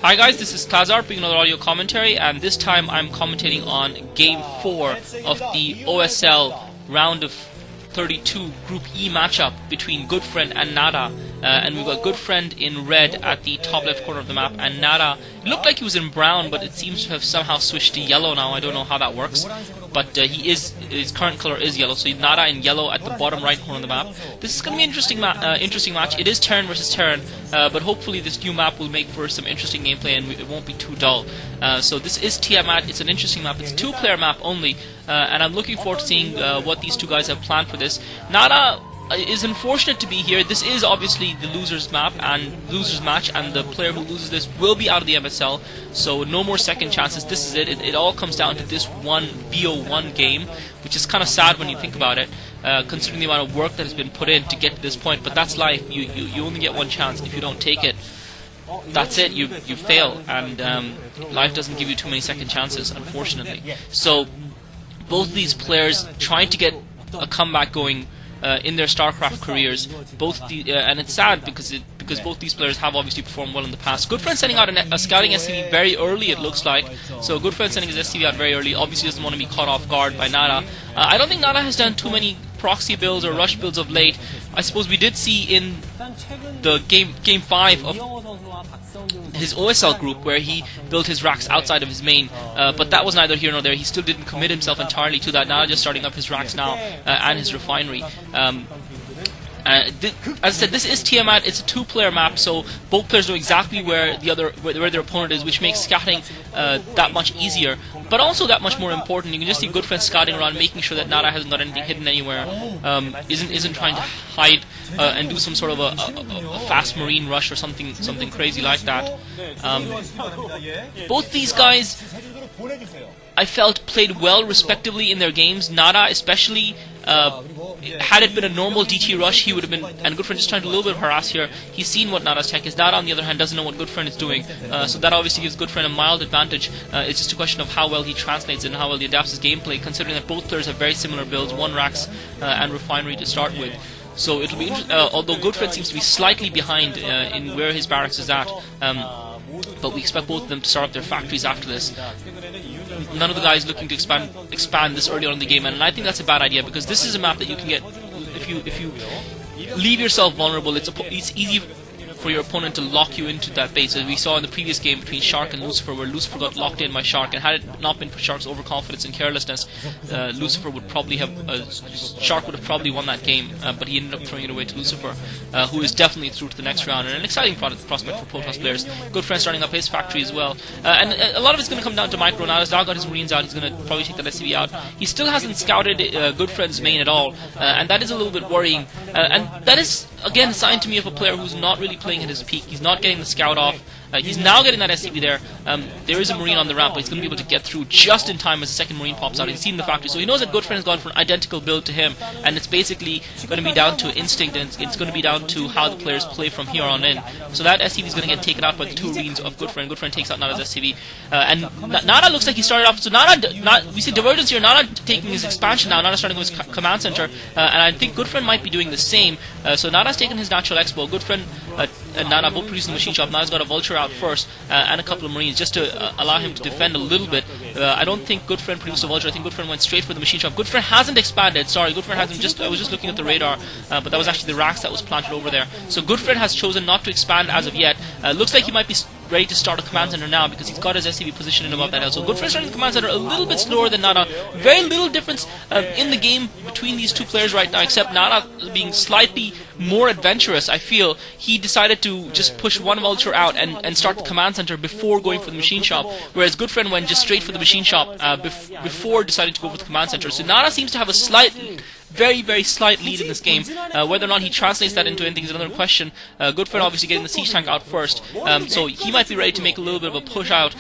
Hi guys, this is Klazart bringing another audio commentary, and this time I'm commentating on Game 4 of the OSL round of 32 Group E matchup between Goodfriend and Nada. And we've got Goodfriend in red at the top left corner of the map, and Nada looked like he was in brown, but it seems to have somehow switched to yellow now. I don't know how that works, but his current color is yellow, so Nada in yellow at the bottom right corner of the map. This is going to be an interesting match. It is Terran versus Terran, but hopefully this new map will make for some interesting gameplay and it won't be too dull. So this is Tiamat. It's an interesting map. It's a two-player map only, and I'm looking forward to seeing what these two guys have planned for this. Nada is unfortunate to be here. This is obviously the losers map and losers match, and the player who loses this will be out of the MSL, so no more second chances. This is it. It all comes down to this one BO1 game, which is kind of sad when you think about it, considering the amount of work that has been put in to get to this point. But that's life. You only get one chance. If you don't take it, that's it. You fail, and life doesn't give you too many second chances, unfortunately. So both these players trying to get a comeback going in their StarCraft careers, and it's sad because both these players have obviously performed well in the past. Goodfriend sending out a scouting SCV very early, it looks like. So Goodfriend sending his SCV out very early, obviously doesn't want to be caught off guard by Nada. I don't think Nada has done too many proxy builds or rush builds of late. I suppose we did see in the game 5 of his OSL group where he built his racks outside of his main, but that was neither here nor there. He still didn't commit himself entirely to that. Now just starting up his racks now and his refinery. As I said, this is Tiamat. It's a two-player map, so both players know exactly where their opponent is, which makes scouting that much easier, but also that much more important. You can just see Goodfriend scouting around, making sure that Nada hasn't got anything hidden anywhere, isn't trying to hide and do some sort of a fast marine rush or something crazy like that. Both these guys, I felt, played well respectively in their games. Nada especially, had it been a normal DT rush, he would have been, and Goodfriend just trying to do a little bit of harass here. He's seen what Nada's tech is. Nada, on the other hand, doesn't know what Goodfriend is doing, so that obviously gives Goodfriend a mild advantage. It's just a question of how well he translates it and how well he adapts his gameplay, considering that both players have very similar builds, one racks and refinery to start with. So it'll be although Goodfriend seems to be slightly behind in where his barracks is at, but we expect both of them to start up their factories after this. None of the guys looking to expand this early on in the game, and I think that's a bad idea, because this is a map that you can get if you leave yourself vulnerable. It's easy for your opponent to lock you into that base, as we saw in the previous game between Shark and Lucifer, where Lucifer got locked in by Shark, and had it not been for Shark's overconfidence and carelessness, Lucifer would probably have Shark would have probably won that game, but he ended up throwing it away to Lucifer, who is definitely through to the next round, and an exciting prospect for Protoss players. Goodfriend starting up his factory as well, and a lot of it's going to come down to micro. Now he's got his Marines out, he's going to probably take that SCV out. He still hasn't scouted Goodfriend's main at all, and that is a little bit worrying, and that is again a sign to me of a player who's not really playing at his peak. He's not getting the scout off. He's now getting that SCV there. There is a Marine on the ramp, but he's going to be able to get through just in time as the second Marine pops out. He's seen the factory, so he knows that Goodfriend has gone for an identical build to him, and it's basically going to be down to instinct, and it's going to be down to how the players play from here on in. So that SCV is going to get taken out by the two Marines of Goodfriend. Goodfriend takes out Nada's SCV, and Nada looks like he started off. So we see divergence here. Nada taking his expansion now. Nada starting with his command center, and I think Goodfriend might be doing the same. So Nada's taken his natural expo. Goodfriend and Nada both producing the machine shop. Nada's got a vulture out first, and a couple of Marines, just to allow him to defend a little bit. I don't think Goodfriend produced a vulture. I think Goodfriend went straight for the machine shop. Goodfriend hasn't expanded. Sorry, Goodfriend hasn't. I was just looking at the radar, but that was actually the racks that was planted over there. So Goodfriend has chosen not to expand as of yet. Looks like he might be ready to start a command center now, because he's got his SCV positioned above that hill. So Goodfriend starting the command center a little bit slower than Nada. Very little difference in the game between these two players right now, except Nada being slightly more adventurous. I feel he decided to just push one vulture out and start the command center before going for the machine shop, whereas Goodfriend went just straight for the machine shop before deciding to go for the command center. So Nada seems to have a very slight lead in this game. Whether or not he translates that into anything is another question. Goodfriend obviously getting the siege tank out first, so he might be ready to make a little bit of a push out.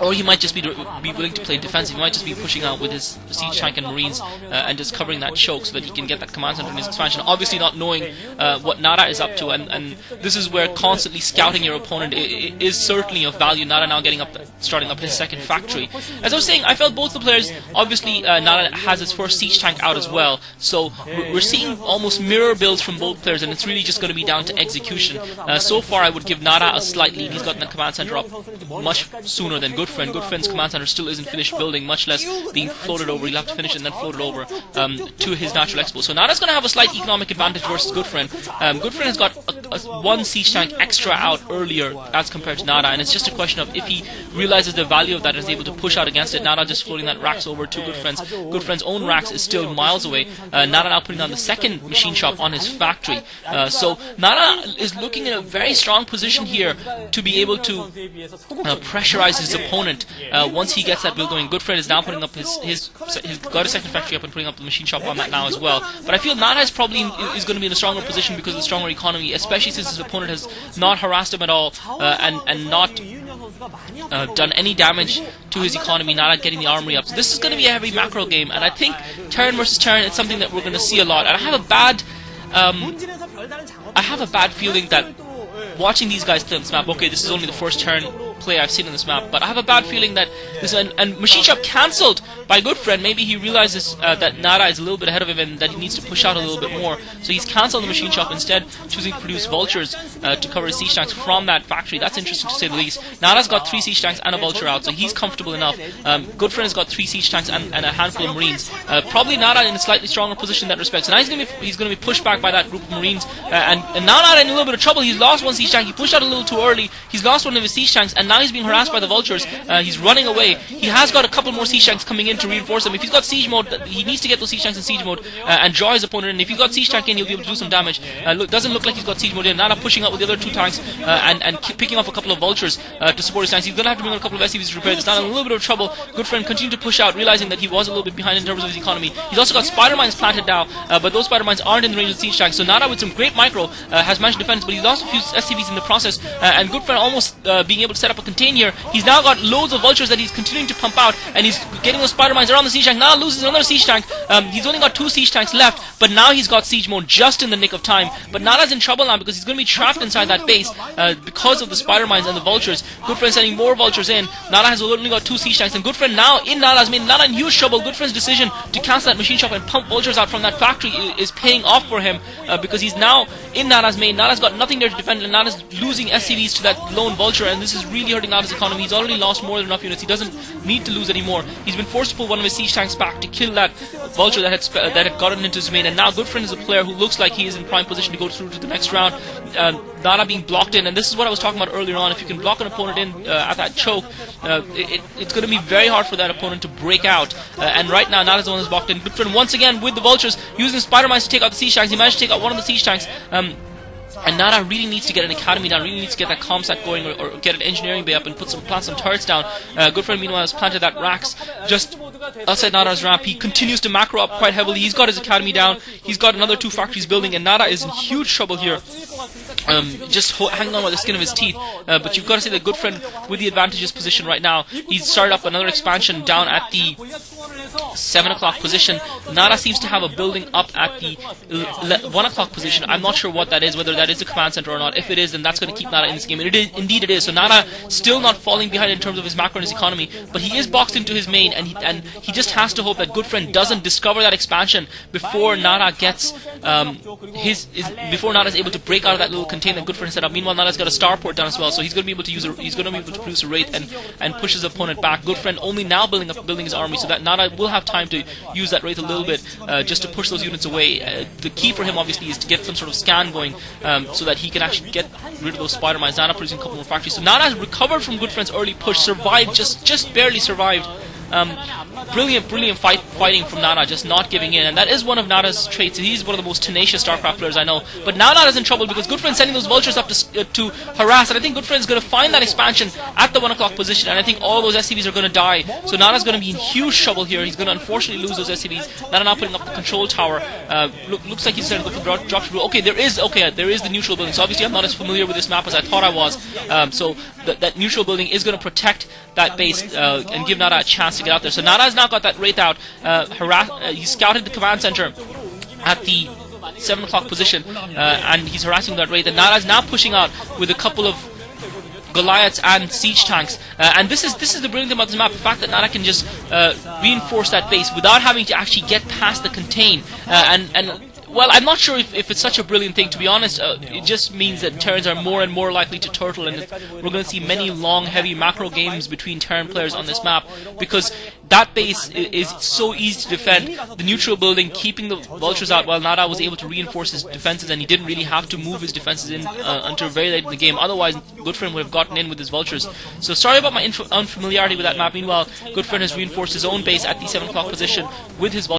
Or he might just be willing to play defensive. He might just be pushing out with his siege tank and marines and just covering that choke so that he can get that command center in his expansion. Obviously not knowing what Nara is up to, and this is where constantly scouting your opponent is certainly of value. Nara now starting up his second factory. As I was saying, I felt both the players, obviously Nara has his first siege tank out as well, so we're seeing almost mirror builds from both players, and it's really just going to be down to execution. So far I would give Nara a slight lead. He's gotten the command center up much sooner than Goodfriend. Goodfriend's command center still isn't finished building, much less being floated over. He'll have to finish it and then float it over to his natural expo. So Nara's going to have a slight economic advantage versus Goodfriend. Goodfriend has got one siege tank extra out earlier as compared to Nara, and it's just a question of if he realizes the value of that and is able to push out against it. Nara just floating that racks over to Goodfriend's. Goodfriend's own racks is still miles away. Nara now putting down the second machine shop on his factory. So Nara is looking in a very strong position here to be able to pressurize his opponent once he gets that build going. Goodfriend is now putting up he's got a second factory up and putting up the machine shop on that now as well. But I feel Nara is going to be in a stronger position because of the stronger economy, especially since his opponent has not harassed him at all and not done any damage to his economy. Nara getting the armory up. So this is going to be a heavy macro game, and I think turn versus turn it's something that we're going to see a lot. And I have a bad feeling that watching these guys play on this map, okay, this is only the first turn play I've seen on this map, but I have a bad feeling that this and machine shop cancelled by Goodfriend. Maybe he realizes that Nara is a little bit ahead of him and that he needs to push out a little bit more, so he's cancelled the machine shop, instead choosing to produce vultures to cover his siege tanks from that factory. That's interesting to say the least. Nara's got 3 siege tanks and a vulture out, so he's comfortable enough. Goodfriend has got 3 siege tanks and a handful of marines. Probably Nara in a slightly stronger position in that respect. So now he's going to be pushed back by that group of marines, and now Nara in a little bit of trouble. He's lost one siege tank. He pushed out a little too early. He's lost one of his siege tanks, and now he's being harassed by the vultures. He's running away. He has got a couple more siege tanks coming in to reinforce him. If he's got siege mode, he needs to get those siege tanks in siege mode and draw his opponent in. If he's got siege tank in, he'll be able to do some damage. Doesn't look like he's got siege mode in. Nara pushing up with the other 2 tanks and picking off a couple of vultures to support his tanks. He's going to have to bring on a couple of SCVs to repair this. Nara in a little bit of trouble. Goodfriend continued to push out, realizing that he was a little bit behind in terms of his economy. He's also got spider mines planted now, but those spider mines aren't in the range of siege tanks. So Nara, with some great micro, has managed to defend, but he's lost a few SCVs in the process. And Goodfriend almost being able to set up a contain here. He's now got loads of vultures that he's continuing to pump out, and he's getting those spider mines around the siege tank. Now loses another siege tank. He's only got 2 siege tanks left, but now he's got siege mode just in the nick of time. But Nara's in trouble now because he's going to be trapped inside that base because of the spider mines and the vultures. Goodfriend sending more vultures in. Nara has only got 2 siege tanks, and Goodfriend now in Nara's main. Nara in huge trouble. Goodfriend's decision to cancel that machine shop and pump vultures out from that factory is paying off for him because he's now in Nara's main. Nara's got nothing there to defend, and Nara's losing SCVs to that lone vulture, and this is really hurting Nara's economy. He's already lost more than enough units. He doesn't need to lose anymore. He's been forced to pull one of his siege tanks back to kill that vulture that had gotten into his main, and now Goodfriend is a player who looks like he is in prime position to go through to the next round. Nara being blocked in, and this is what I was talking about earlier on. If you can block an opponent in at that choke, it's going to be very hard for that opponent to break out. And right now, Nara's the one who's blocked in. Goodfriend once again with the vultures, using spider mines to take out the siege tanks. He managed to take out one of the siege tanks. And Nara really needs to get an academy down, really needs to get that comsat going, or get an engineering bay up and plant some turrets down. Goodfriend meanwhile has planted that racks just outside Nara's ramp. He continues to macro up quite heavily. He's got his academy down. He's got another 2 factories building, and Nara is in huge trouble here. Just hanging on by the skin of his teeth. But you've got to say that Goodfriend with the advantageous position right now. He's started up another expansion down at the 7 o'clock position. Nara seems to have a building up at the 1 o'clock position. I'm not sure what that is, whether that is a command center or not. If it is, then that's going to keep Nara in this game. And indeed it is. So Nara still not falling behind in terms of his macro and his economy, but he is boxed into his main, and he just has to hope that Goodfriend doesn't discover that expansion before Nara gets before Nara is able to break out of that little container that Goodfriend set up. Meanwhile, Nara's got a starport down as well, so he's going to be able to produce a Wraith and push his opponent back. Goodfriend only now building his army, so that Nara will have time to use that Wraith a little bit just to push those units away. The key for him obviously is to get some sort of scan going so that he can actually get rid of those spider mines. Nara producing a couple more factories. So Nara has recovered from Goodfriend's early push, survived, just barely survived. Brilliant fighting from Nara, just not giving in, and that is one of Nara's traits. He's one of the most tenacious StarCraft players I know. But now Nara's in trouble because Goodfriend's sending those vultures up to harass, and I think Goodfriend's going to find that expansion at the 1 o'clock position, and I think all those SCVs are going to die. So Nara's going to be in huge trouble here. He's going to unfortunately lose those SCVs. Nara now putting up the control tower. Looks like he's going to go for drop. Okay, there is the neutral building. So obviously I'm not as familiar with this map as I thought I was. So that neutral building is going to protect that base and give Nada a chance to get out there. So Nada's now got that Wraith out. He scouted the command center at the 7 o'clock position, and he's harassing that Wraith. And Nada's now pushing out with a couple of Goliaths and siege tanks, and this is the brilliant thing about this map, the fact that Nada can just reinforce that base without having to actually get past the contain, and well, I'm not sure if it's such a brilliant thing, to be honest. It just means that Terrans are more and more likely to turtle, and we're going to see many long, heavy macro games between Terran players on this map, because that base is so easy to defend. The neutral building, keeping the vultures out while Nada was able to reinforce his defenses, and he didn't really have to move his defenses in until very late in the game. Otherwise, Goodfriend would have gotten in with his vultures. So sorry about my unfamiliarity with that map. Meanwhile, Goodfriend has reinforced his own base at the 7 o'clock position with his vultures.